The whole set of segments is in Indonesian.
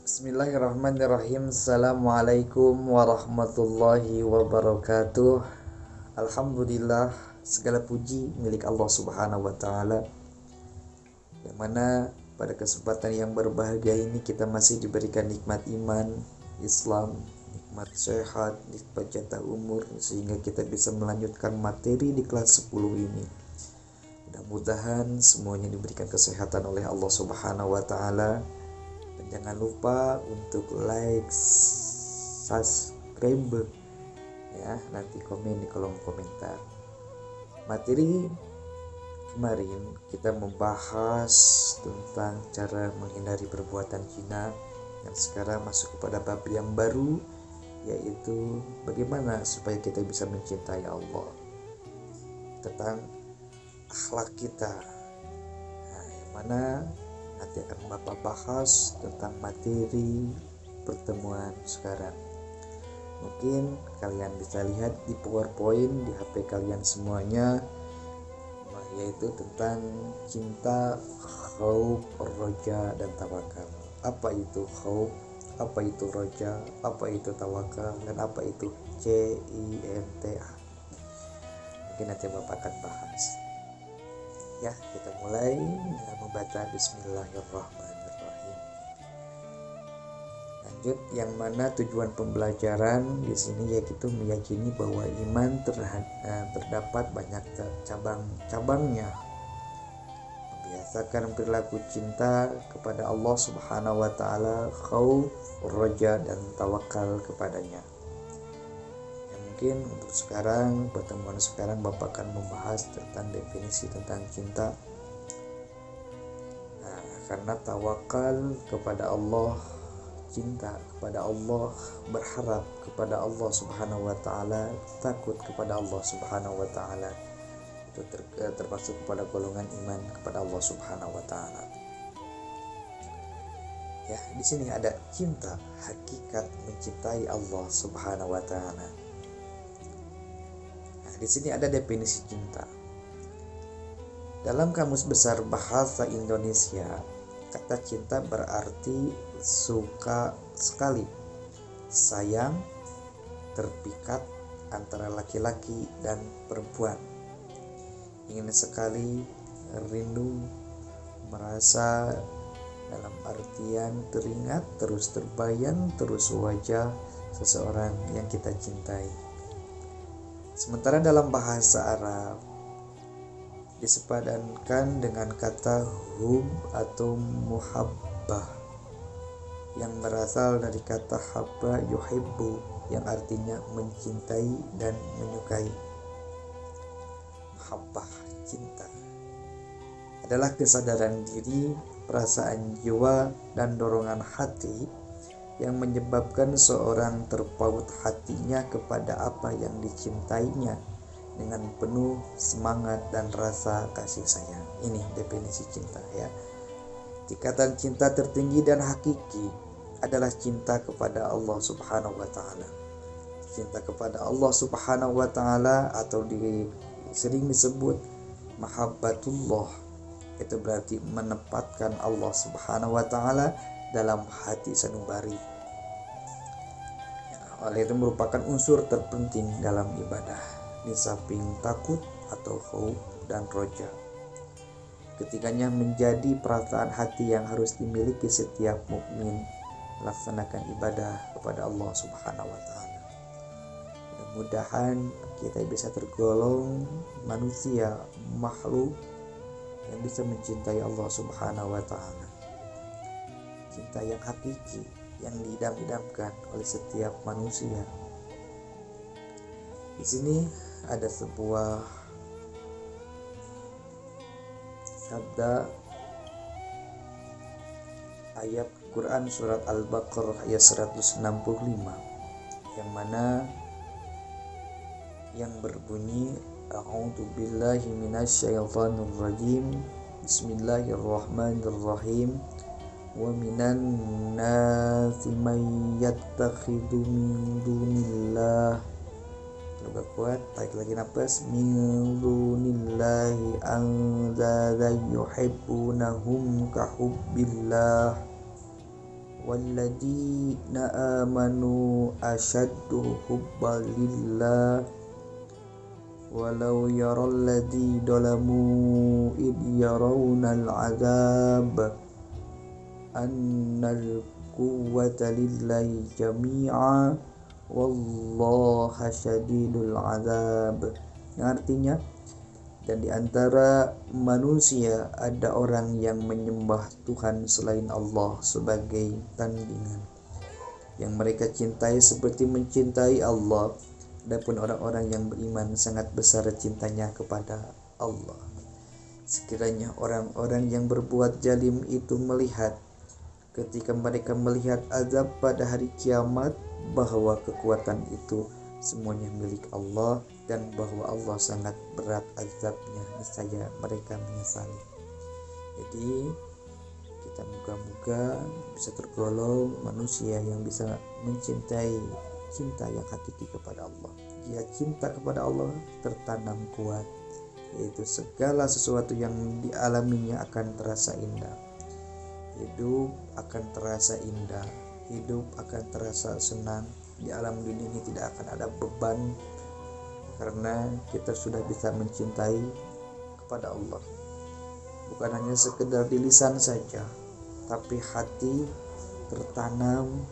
Bismillahirrahmanirrahim. Assalamualaikum warahmatullahi wabarakatuh. Alhamdulillah, segala puji milik Allah Subhanahu wa taala, yang mana pada kesempatan yang berbahagia ini kita masih diberikan nikmat iman, Islam, nikmat sehat, nikmat jatah umur, sehingga kita bisa melanjutkan materi di kelas 10 ini. Mudah-mudahan semuanya diberikan kesehatan oleh Allah Subhanahu wa taala. Dan jangan lupa untuk like, subscribe ya, nanti komen di kolom komentar. Materi kemarin kita membahas tentang cara menghindari perbuatan zina, yang sekarang masuk kepada bab yang baru, yaitu bagaimana supaya kita bisa mencintai Allah, tentang akhlak kita. Nah, yang mana nanti akan Bapak bahas tentang materi pertemuan sekarang. Mungkin kalian bisa lihat di PowerPoint di HP kalian semuanya, yaitu tentang cinta, khauf, roja, dan tawakal. Apa itu khauf, apa itu roja, apa itu tawakal, dan apa itu cinta. Mungkin nanti Bapak akan bahas. Ya, kita mulai dengan membaca Bismillahirrahmanirrahim. Lanjut, yang mana tujuan pembelajaran di sini yaitu meyakini bahwa iman terdapat banyak cabang-cabangnya. Membiasakan perilaku cinta kepada Allah Subhanahu wa taala, khauf, roja, dan tawakal kepadanya. Mungkin untuk sekarang, pertemuan sekarang Bapak akan membahas tentang definisi tentang cinta. Nah, karena tawakal kepada Allah, cinta kepada Allah, berharap kepada Allah Subhanahu wa taala, takut kepada Allah Subhanahu wa taala, itu termasuk kepada golongan iman kepada Allah Subhanahu wa taala. Ya, di sini ada cinta, hakikat mencintai Allah Subhanahu wa taala. Di sini ada definisi cinta. Dalam Kamus Besar Bahasa Indonesia, kata cinta berarti suka sekali, sayang, terpikat antara laki-laki dan perempuan, ingin sekali, rindu, merasa, dalam artian teringat, terus terbayang, terus wajah seseorang yang kita cintai. Sementara dalam bahasa Arab disepadankan dengan kata hub atau muhabbah, yang berasal dari kata habba yuhibbu, yang artinya mencintai dan menyukai. Muhabbah, cinta, adalah kesadaran diri, perasaan jiwa, dan dorongan hati yang menyebabkan seorang terpaut hatinya kepada apa yang dicintainya dengan penuh semangat dan rasa kasih sayang. Ini definisi cinta ya. Tingkatan cinta tertinggi dan hakiki adalah cinta kepada Allah Subhanahu wa taala. Cinta kepada Allah Subhanahu wa taala atau sering disebut mahabbatullah, itu berarti menempatkan Allah Subhanahu wa taala dalam hati sanubari. Oleh itu merupakan unsur terpenting dalam ibadah, di samping takut atau khauf dan roja. Ketiganya menjadi perasaan hati yang harus dimiliki setiap mukmin melaksanakan ibadah kepada Allah Subhanahu wa taala. Mudah-mudahan kita bisa tergolong manusia, makhluk yang bisa mencintai Allah Subhanahu wa taala. Cinta yang hakiki, yang diidam-idamkan oleh setiap manusia. Di sini ada sebuah sabda ayat Quran surat Al-Baqarah ayat 165, yang mana yang berbunyi A'udzu billahi minasyaitonir rajim. Bismillahirrahmanirrahim. Wa minan nasi may yattakhidhu min dunillah, lebih kuat, tarik lagi nafas, min dunillahi andada yuhibbunahum ka hubbillah walladzina amanu asyaddu hubban lillah walau yaral ladzi dalamu id yarawnal azab annal quwwata lillahi jami'a wallaha syadidul azab, yang artinya, dan di antara manusia ada orang yang menyembah Tuhan selain Allah sebagai tandingan yang mereka cintai seperti mencintai Allah. Adapun orang-orang yang beriman sangat besar cintanya kepada Allah. Sekiranya orang-orang yang berbuat zalim itu melihat, ketika mereka melihat azab pada hari kiamat, bahwa kekuatan itu semuanya milik Allah dan bahwa Allah sangat berat azabnya, niscaya mereka menyesali. Jadi kita moga-moga bisa tergolong manusia yang bisa mencintai cinta yang hakiki kepada Allah. Jika cinta kepada Allah tertanam kuat, yaitu segala sesuatu yang dialaminya akan terasa indah. Hidup akan terasa indah, hidup akan terasa senang. Di alam dunia ini tidak akan ada beban, karena kita sudah bisa mencintai kepada Allah. Bukan hanya sekedar di lisan saja, tapi hati tertanam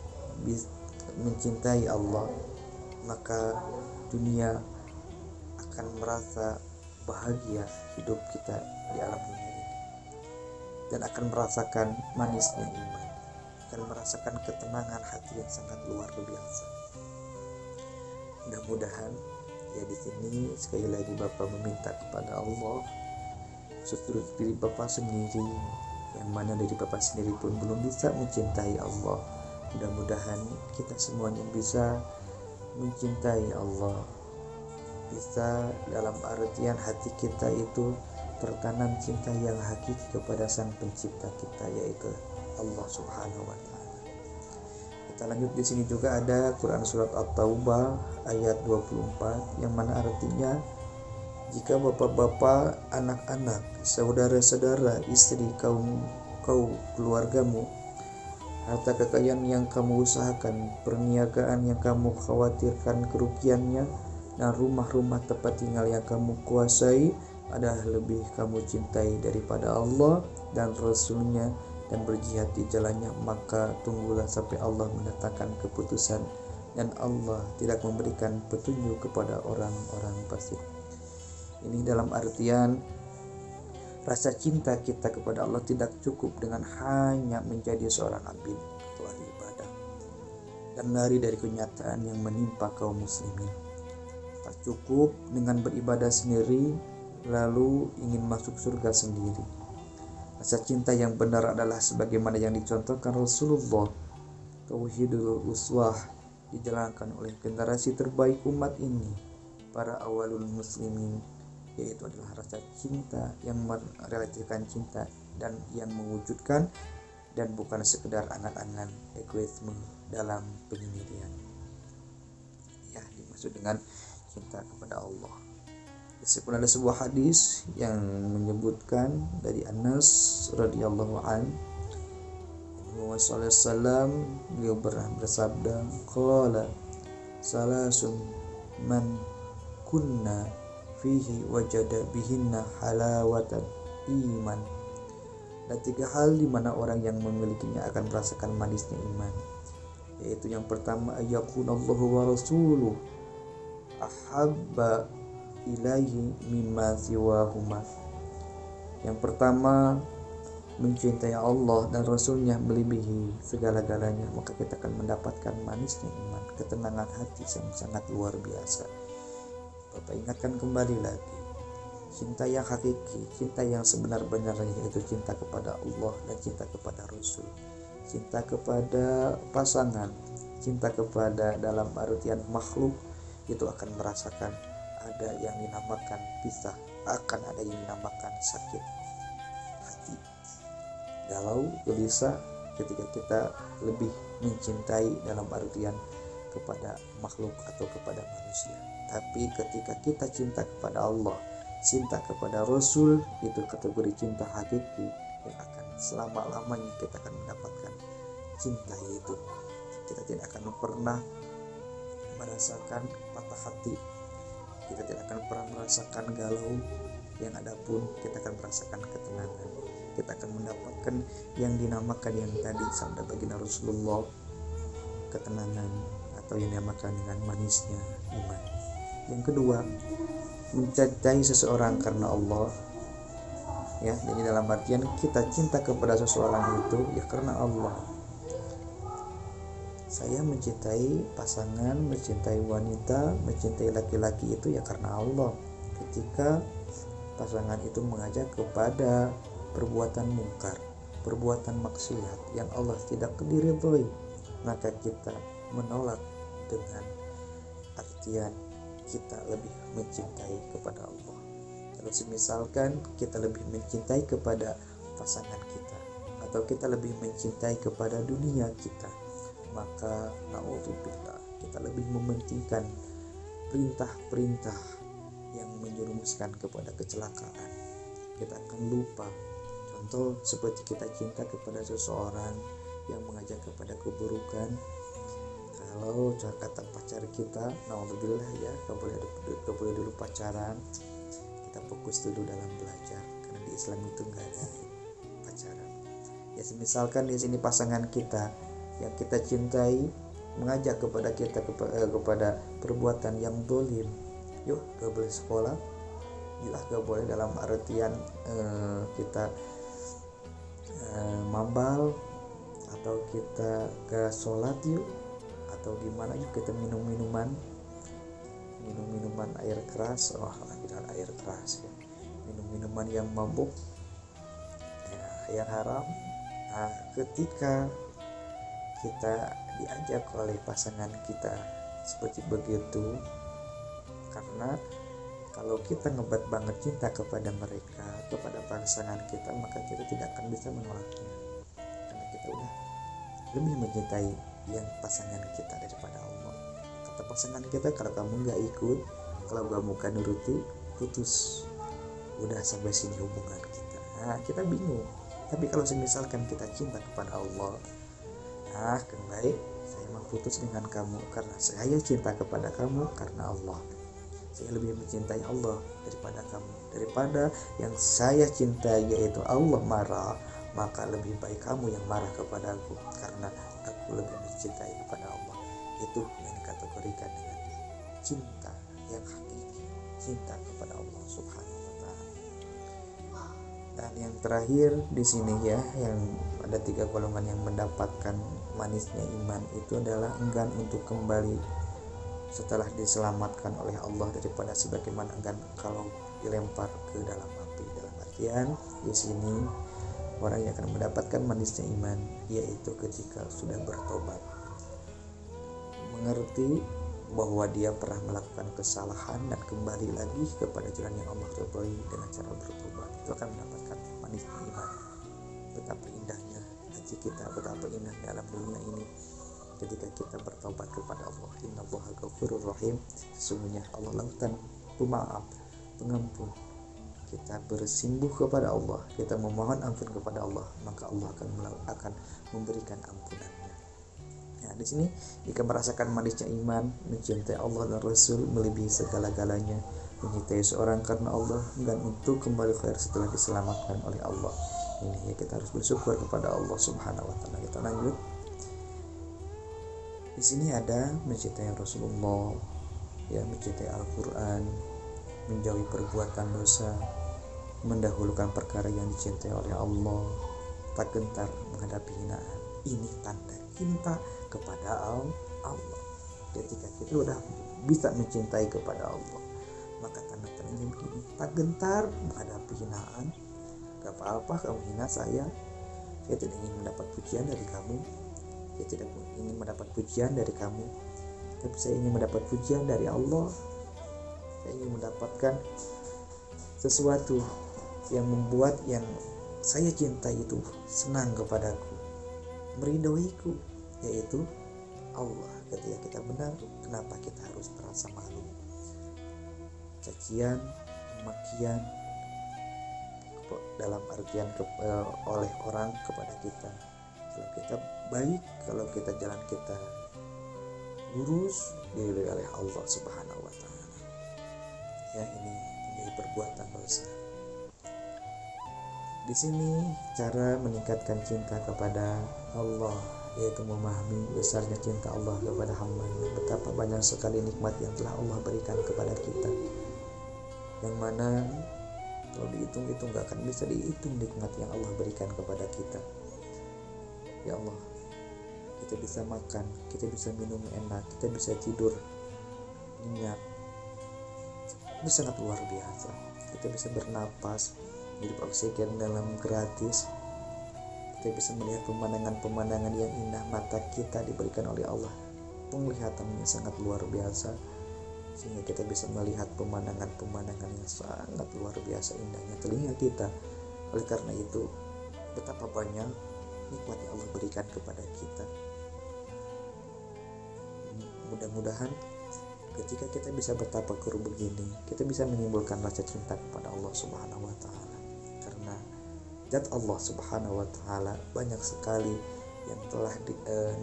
mencintai Allah, maka dunia akan merasa bahagia hidup kita di alam dunia ini, dan akan merasakan manisnya iman, akan merasakan ketenangan hati yang sangat luar biasa. Mudah-mudahan ya, di sini sekali lagi Bapak meminta kepada Allah, seluruh diri Bapak sendiri, yang mana dari Bapak sendiri pun belum bisa mencintai Allah. Mudah-mudahan kita semuanya bisa mencintai Allah, bisa dalam artian hati kita itu tertanam cinta yang hakiki kepada Sang Pencipta kita, yaitu Allah Subhanahu wa Ta'ala. Kita lanjut, di sini juga ada Quran surat At-Taubah ayat 24, yang mana artinya, jika bapak-bapak, anak-anak, saudara-saudara, istri, kau keluargamu, harta kekayaan yang kamu usahakan, perniagaan yang kamu khawatirkan kerugiannya, dan rumah-rumah tempat tinggal yang kamu kuasai adalah lebih kamu cintai daripada Allah dan Rasul-Nya dan berjihad di jalannya, maka tunggulah sampai Allah mendatangkan keputusan, dan Allah tidak memberikan petunjuk kepada orang-orang fasik. Ini dalam artian rasa cinta kita kepada Allah tidak cukup dengan hanya menjadi seorang abid atau ahli ibadah dan lari dari kenyataan yang menimpa kaum muslimin. Tak cukup dengan beribadah sendiri lalu ingin masuk surga sendiri. Rasa cinta yang benar adalah sebagaimana yang dicontohkan Rasulullah. Tauhidul uswah dijalankan oleh generasi terbaik umat ini, para awalul muslimin, yaitu adalah rasa cinta yang merealisasikan cinta dan yang mewujudkan, dan bukan sekedar angan-angan egoisme dalam penyendirian. Ya, dimaksud dengan cinta kepada Allah. Meskipun ada sebuah hadis yang menyebutkan dari Anas radhiyallahu an, Muhammad sallallahu alaihi wasallam beliau bersabda, qala salasun man kunna fihi wajada bihinna halawatan iman. Ada 3 hal di mana orang yang memilikinya akan merasakan manisnya iman, yaitu yang pertama, ayakunallahu wa rasuluhu ahabba ilaihi mimma siwahuma. Yang pertama, mencintai Allah dan Rasulnya melebihi segala-galanya, maka kita akan mendapatkan manisnya iman, ketenangan hati yang sangat luar biasa. Bapak ingatkan kembali lagi, cinta yang hakiki, cinta yang sebenar-benarnya, yaitu cinta kepada Allah dan cinta kepada Rasul, cinta kepada pasangan, cinta kepada dalam artian makhluk, itu akan merasakan ada yang dinamakan pisah, akan ada yang dinamakan sakit hati, galau, gelisah ketika kita lebih mencintai dalam artian kepada makhluk atau kepada manusia. Tapi ketika kita cinta kepada Allah, cinta kepada Rasul, itu kategori cinta hakiki yang akan selama-lamanya kita akan mendapatkan cinta itu. Kita tidak akan pernah merasakan patah hati, kita tidak akan pernah merasakan galau, yang ada pun kita akan merasakan ketenangan. Kita akan mendapatkan yang dinamakan yang tadi sabda baginda Rasulullah, ketenangan, atau yang dinamakan dengan manisnya iman. Yang kedua, mencintai seseorang karena Allah, ya. Jadi dalam artian kita cinta kepada seseorang itu ya karena Allah. Saya mencintai pasangan, mencintai wanita, mencintai laki-laki itu ya karena Allah. Ketika pasangan itu mengajak kepada perbuatan mungkar, perbuatan maksiat yang Allah tidak diridhoi, maka kita menolak dengan artian kita lebih mencintai kepada Allah. Kalau misalkan kita lebih mencintai kepada pasangan kita, atau kita lebih mencintai kepada dunia kita, maka naudzubillah, kita lebih mementingkan perintah-perintah yang menjerumuskan kepada kecelakaan. Kita akan lupa. Contoh seperti kita cinta kepada seseorang yang mengajak kepada keburukan. Kalau kata pacar kita, naudzubillah ya, gak boleh dulu pacaran. Kita fokus dulu dalam belajar, karena di Islam itu gak ada pacaran. Ya misalkan di sini pasangan kita yang kita cintai mengajak kepada kita kepada perbuatan yang dolim, yuk gak boleh sekolah, yuk gak boleh dalam artian kita mabal, atau kita ke sholat yuk, atau gimana yuk kita minum minuman air keras, tidak air keras ya, minum minuman yang mabuk ya, yang haram. Nah, ketika kita diajak oleh pasangan kita seperti begitu, karena kalau kita ngebat banget cinta kepada mereka, kepada pasangan kita, maka kita tidak akan bisa menolaknya, karena kita udah lebih mencintai yang pasangan kita daripada Allah. Kata pasangan kita, kalau kamu gak ikut, kalau kamu gak nuruti, putus, udah sampai sini hubungan kita. Nah, kita bingung. Tapi kalau misalkan kita cinta kepada Allah, nah kan baik, saya mau putus dengan kamu karena saya cinta kepada kamu karena Allah. Saya lebih mencintai Allah daripada kamu. Daripada yang saya cintai yaitu Allah marah, maka lebih baik kamu yang marah kepada aku, karena aku lebih mencintai kepada Allah. Itu yang dikategorikan dengan cinta yang hakiki, cinta kepada Allah Subhanahu wa Ta'ala. Dan yang terakhir di sini ya, yang ada 3 golongan yang mendapatkan manisnya iman itu adalah enggan untuk kembali setelah diselamatkan oleh Allah, daripada sebagaimana enggan kalau dilempar ke dalam api. Dalam artian di sini orang yang akan mendapatkan manisnya iman yaitu ketika sudah bertobat, mengerti bahwa dia pernah melakukan kesalahan dan kembali lagi kepada jalan yang Allah ridhoi dengan cara bertobat, itu akan mendapatkan manisnya iman. Betapa indahnya haji kita, betapa indahnya alam dunia ini ketika kita bertobat kepada Allah. Innallaha ghafurur rahim, sesungguhnya Allah lautan pemaaf, pengampun. Kita bersimbuh kepada Allah, kita memohon ampun kepada Allah, maka Allah akan memberikan ampunannya. Nah, di sini jika merasakan manisnya iman, mencintai Allah dan Rasul melebihi segala-galanya, mencintai seorang karena Allah dan untuk kembali khair setelah diselamatkan oleh Allah. Ini ya, kita harus bersyukur kepada Allah Subhanahu wa Ta'ala. Kita lanjut. Di sini ada mencintai Rasulullah, ya, mencintai Al-Quran, menjauhi perbuatan dosa, mendahulukan perkara yang dicintai oleh Allah, tak gentar menghadapi hinaan. Ini tanda cinta kepada Allah. Ketika kita sudah bisa mencintai kepada Allah, maka tanda-tandanya begini: tak gentar menghadapi hinaan. Gak apa-apa kamu hina saya tidak ingin mendapat pujian dari kamu, saya tidak ingin mendapat pujian dari kamu, tapi saya ingin mendapat pujian dari Allah. Saya ingin mendapatkan sesuatu yang membuat yang saya cintai itu senang kepadaku, meridhoiku, yaitu Allah. Ketika kita benar, kenapa kita harus merasa malu? Cacian, makian dalam artian oleh orang kepada kita, kalau kita bersikap baik, kalau jalan kita lurus, diridhoi oleh Allah Subhanahu wa taala. Ya, ini menjadi perbuatan dosa. Di sini cara meningkatkan cinta kepada Allah, yaitu memahami besarnya cinta Allah kepada hamba-Nya. Betapa banyak sekali nikmat yang telah Allah berikan kepada kita, yang mana kalau dihitung-hitung gak akan bisa dihitung nikmat yang Allah berikan kepada kita. Ya Allah, kita bisa makan, kita bisa minum enak, kita bisa tidur nyenyak, itu sangat luar biasa. Kita bisa bernapas, hidup oksigen dalam gratis. Kita bisa melihat pemandangan-pemandangan yang indah. Mata kita diberikan oleh Allah penglihatannya sangat luar biasa, sehingga kita bisa melihat pemandangan-pemandangan yang sangat luar biasa indahnya. Telinga kita, oleh karena itu betapa banyak nikmat yang Allah berikan kepada kita. Mudah-mudahan ketika kita bisa bertafakur begini, kita bisa menimbulkan rasa cinta kepada Allah Subhanahu wa taala. Karena zat Allah Subhanahu wa taala banyak sekali yang telah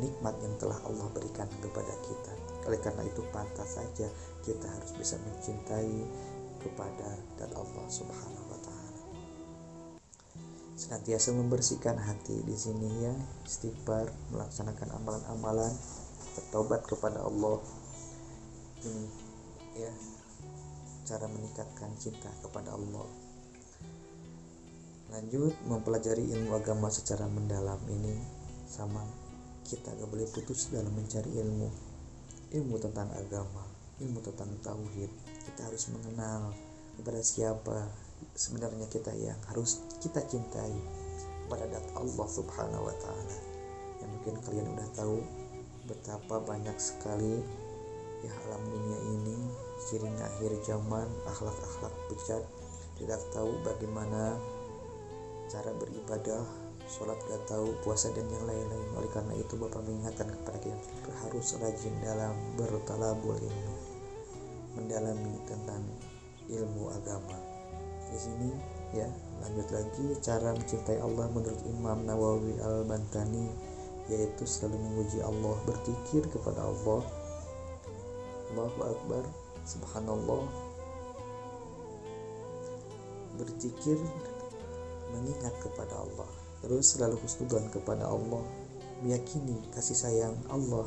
nikmat yang telah Allah berikan kepada kita. Oleh karena itu pantas saja kita harus bisa mencintai kepada zat Allah Subhanahu wa taala. Senantiasa membersihkan hati di sini ya, istighfar, melaksanakan amalan-amalan, bertobat kepada Allah. Ini ya cara meningkatkan cinta kepada Allah. Lanjut mempelajari ilmu agama secara mendalam. Ini sama, kita gak boleh putus dalam mencari ilmu tentang agama, ilmu tentang tauhid. Kita harus mengenal kepada siapa sebenarnya kita yang harus kita cintai, kepada zat Allah Subhanahu wa taala. Yang mungkin kalian udah tahu betapa banyak sekali ya alam dunia ini, cirinya akhir zaman, akhlak-akhlak bejat, tidak tahu bagaimana cara beribadah, sholat gak tahu, puasa dan yang lain-lain. Oleh karena itu Bapak mengingatkan kepada kita harus rajin dalam bertalabul ilmu, mendalami tentang ilmu agama. Di sini ya, lanjut lagi cara mencintai Allah menurut Imam Nawawi Al-Bantani, yaitu selalu memuji Allah, berzikir kepada Allah, Allahu Akbar, Subhanallah, berzikir, mengingat kepada Allah, terus selalu husnudzon kepada Allah, meyakini kasih sayang Allah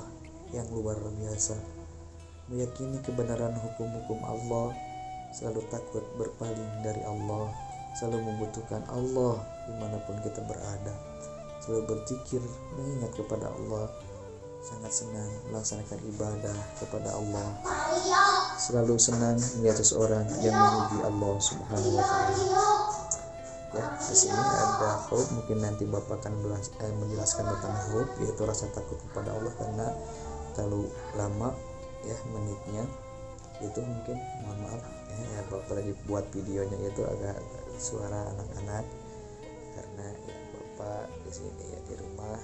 yang luar biasa, meyakini kebenaran hukum-hukum Allah, selalu takut berpaling dari Allah, selalu membutuhkan Allah dimanapun kita berada, selalu berzikir, mengingat kepada Allah, sangat senang melaksanakan ibadah kepada Allah, selalu senang melihat seseorang yang memuji Allah Subhanahu wa taala. Ya, di sini ada khauf, mungkin nanti Bapak akan menjelaskan tentang khauf, yaitu rasa takut kepada Allah, karena terlalu lama ya menitnya. Itu mungkin mohon maaf ya, Bapak lagi buat videonya itu agak suara anak-anak, karena ya Bapak di sini ya di rumah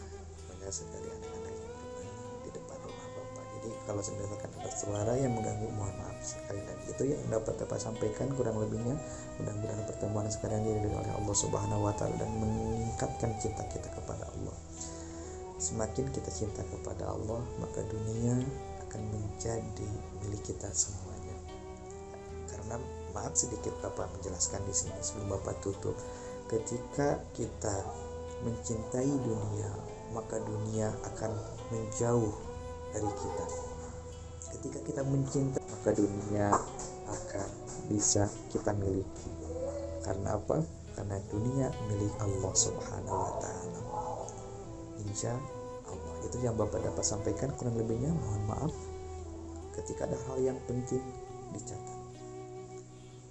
banyak sekali anak-anak yang bermain di depan rumah Bapak. Jadi kalau misalkan ada suara yang mengganggu, mohon maaf sekali. Dan itu yang dapat Bapak sampaikan kurang lebihnya. Mudah-mudahan pertemuan sekarang diridhoi oleh Allah Subhanahu wa taala dan meningkatkan cinta kita kepada Allah. Semakin kita cinta kepada Allah, maka dunia akan menjadi milik kita semuanya. Karena maaf sedikit Bapak menjelaskan di sini sebelum Bapak tutup. Ketika kita mencintai dunia, maka dunia akan menjauh dari kita. Ketika kita mencintai, maka dunia akan bisa kita miliki. Karena apa? Karena dunia milik Allah Subhanahu wa taala. Insya Allah. Itu yang Bapak dapat sampaikan, kurang lebihnya mohon maaf. Ketika ada hal yang penting dicatat.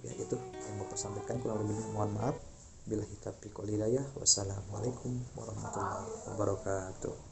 Ya, itu yang Bapak sampaikan, kurang lebihnya mohon maaf. Billahi taufiq wal hidayah. Wassalamualaikum warahmatullahi wabarakatuh.